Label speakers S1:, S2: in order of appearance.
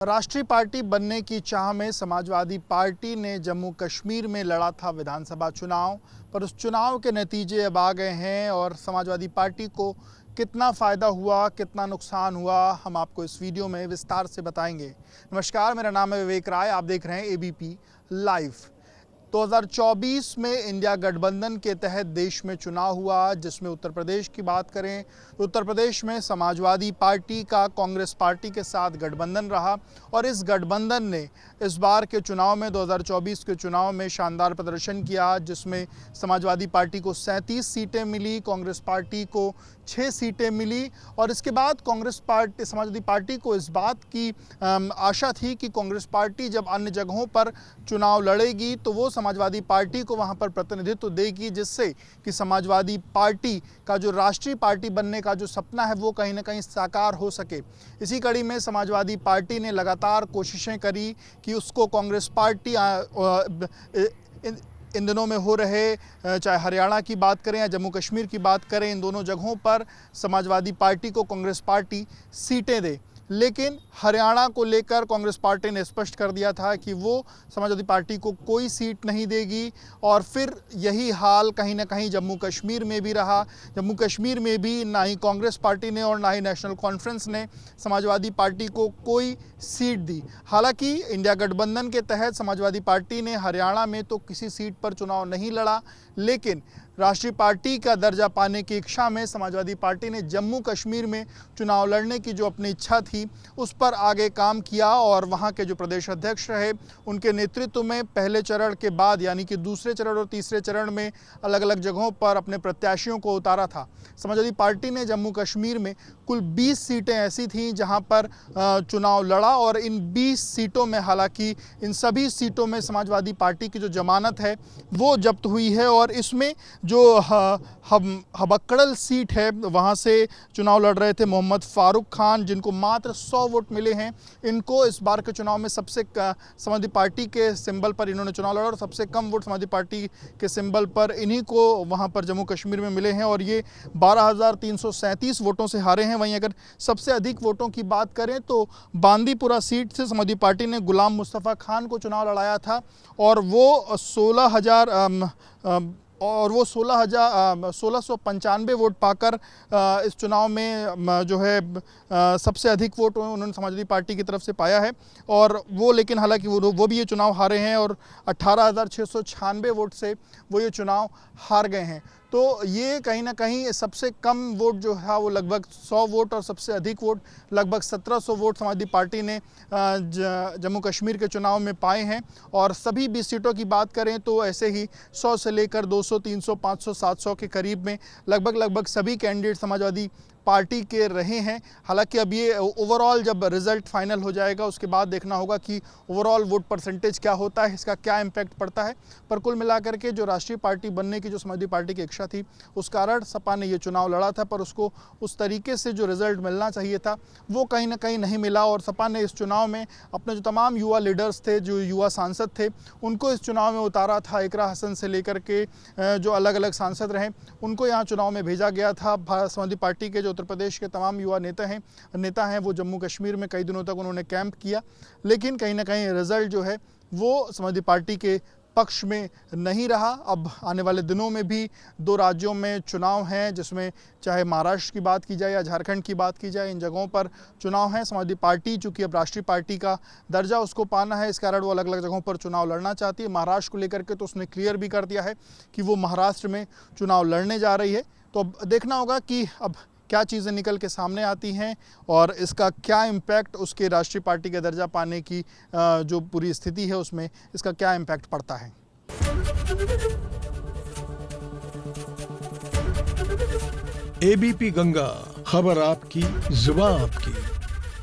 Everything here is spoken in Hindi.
S1: राष्ट्रीय पार्टी बनने की चाह में समाजवादी पार्टी ने जम्मू कश्मीर में लड़ा था विधानसभा चुनाव, पर उस चुनाव के नतीजे अब आ गए हैं और समाजवादी पार्टी को कितना फ़ायदा हुआ, कितना नुकसान हुआ, हम आपको इस वीडियो में विस्तार से बताएंगे। नमस्कार, मेरा नाम है विवेक राय, आप देख रहे हैं एबीपी लाइव। 2024 में इंडिया गठबंधन के तहत देश में चुनाव हुआ, जिसमें उत्तर प्रदेश की बात करें तो उत्तर प्रदेश में समाजवादी पार्टी का कांग्रेस पार्टी के साथ गठबंधन रहा और इस गठबंधन ने इस बार के चुनाव में 2024 के चुनाव में शानदार प्रदर्शन किया, जिसमें समाजवादी पार्टी को 37 सीटें मिली, कांग्रेस पार्टी को 6 सीटें मिली और इसके बाद समाजवादी पार्टी को इस बात की आशा थी कि कांग्रेस पार्टी जब अन्य जगहों पर चुनाव लड़ेगी तो वो समाजवादी पार्टी को वहां पर प्रतिनिधित्व देगी, जिससे कि समाजवादी पार्टी का जो राष्ट्रीय पार्टी बनने का जो सपना है वो कहीं ना कहीं साकार हो सके। इसी कड़ी में समाजवादी पार्टी ने लगातार कोशिशें करी कि उसको कांग्रेस पार्टी इन दिनों में हो रहे, चाहे हरियाणा की बात करें या जम्मू कश्मीर की बात करें, इन दोनों जगहों पर समाजवादी पार्टी को कांग्रेस पार्टी सीटें दे। लेकिन हरियाणा को लेकर कांग्रेस पार्टी ने स्पष्ट कर दिया था कि वो समाजवादी पार्टी को कोई सीट नहीं देगी और फिर यही हाल कहीं ना कहीं जम्मू कश्मीर में भी रहा। जम्मू कश्मीर में भी ना ही कांग्रेस पार्टी ने और ना ही नेशनल कॉन्फ्रेंस ने समाजवादी पार्टी को कोई सीट दी। हालांकि इंडिया गठबंधन के तहत समाजवादी पार्टी ने हरियाणा में तो किसी सीट पर चुनाव नहीं लड़ा, लेकिन राष्ट्रीय पार्टी का दर्जा पाने की इच्छा में समाजवादी पार्टी ने जम्मू कश्मीर में चुनाव लड़ने की जो अपनी इच्छा थी उस पर आगे काम किया और वहां के जो प्रदेश अध्यक्ष रहे उनके नेतृत्व में पहले चरण के बाद यानी कि दूसरे चरण और तीसरे चरण में अलग अलग जगहों पर अपने प्रत्याशियों को उतारा था। समाजवादी पार्टी ने जम्मू कश्मीर में कुल 20 सीटें ऐसी थीं जहां पर चुनाव लड़ा और इन 20 सीटों में, हालांकि इन सभी सीटों में समाजवादी पार्टी की जो जमानत है वो जब्त हुई है और इसमें जो हबक्कड़ल सीट है वहाँ से चुनाव लड़ रहे थे मोहम्मद फारूक खान, जिनको मात्र 100 वोट मिले हैं। इनको इस बार के चुनाव में समाजवादी पार्टी के सिंबल पर इन्होंने चुनाव लड़ा और सबसे कम वोट समाजवादी पार्टी के सिंबल पर इन्हीं को वहाँ पर जम्मू कश्मीर में मिले हैं और ये 12,337 वोटों से हारे हैं। वहीं अगर सबसे अधिक वोटों की बात करें तो बांदीपुरा सीट से समाजवादी पार्टी ने गुलाम मुस्तफ़ा खान को चुनाव लड़ाया था और वो 1695 वोट पाकर इस चुनाव में जो है सबसे अधिक वोट उन्होंने समाजवादी पार्टी की तरफ से पाया है और वो, लेकिन हालांकि वो भी ये चुनाव हारे हैं और 18,696 वोट से वो ये चुनाव हार गए हैं। तो ये कहीं ना कहीं सबसे कम वोट जो है वो लगभग 100 वोट और सबसे अधिक वोट लगभग 1700 वोट समाजवादी पार्टी ने जम्मू कश्मीर के चुनाव में पाए हैं और सभी 20 सीटों की बात करें तो ऐसे ही 100 से लेकर 200, 300, 500, 700 के करीब में लगभग सभी कैंडिडेट समाजवादी पार्टी के रहे हैं। हालांकि अब ये ओवरऑल जब रिज़ल्ट फाइनल हो जाएगा उसके बाद देखना होगा कि ओवरऑल वोट परसेंटेज क्या होता है, इसका क्या इम्पैक्ट पड़ता है। पर कुल मिलाकर के जो राष्ट्रीय पार्टी बनने की जो समाजवादी पार्टी की इच्छा थी उस कारण सपा ने ये चुनाव लड़ा था, पर उसको उस तरीके से जो रिज़ल्ट मिलना चाहिए था वो कहीं ना कहीं नहीं मिला और सपा ने इस चुनाव में अपने जो तमाम युवा लीडर्स थे, जो युवा सांसद थे, उनको इस चुनाव में उतारा था। इकरा हसन से लेकर के जो अलग अलग सांसद रहे उनको यहाँ चुनाव में भेजा गया था। समाजवादी पार्टी के उत्तर प्रदेश के तमाम युवा नेता हैं वो जम्मू कश्मीर में कई दिनों तक उन्होंने कैंप किया, लेकिन कहीं ना कहीं रिजल्ट जो है वो समाजवादी पार्टी के पक्ष में नहीं रहा। अब आने वाले दिनों में भी 2 राज्यों में चुनाव हैं, जिसमें चाहे महाराष्ट्र की बात की जाए या झारखंड की बात की जाए, इन जगहों पर चुनाव हैं। समाजवादी पार्टी चूंकि अब राष्ट्रीय पार्टी का दर्जा उसको पाना है, इस कारण वो अलग अलग जगहों पर चुनाव लड़ना चाहती है। महाराष्ट्र को लेकर के तो उसने क्लियर भी कर दिया है कि वो महाराष्ट्र में चुनाव लड़ने जा रही है। तो अब देखना होगा कि अब क्या चीज़ें निकल के सामने आती हैं और इसका क्या इम्पैक्ट उसके राष्ट्रीय पार्टी का दर्जा पाने की जो पूरी स्थिति है उसमें इसका क्या इम्पैक्ट पड़ता है।
S2: एबीपी गंगा, खबर आपकी, जुबान आपकी।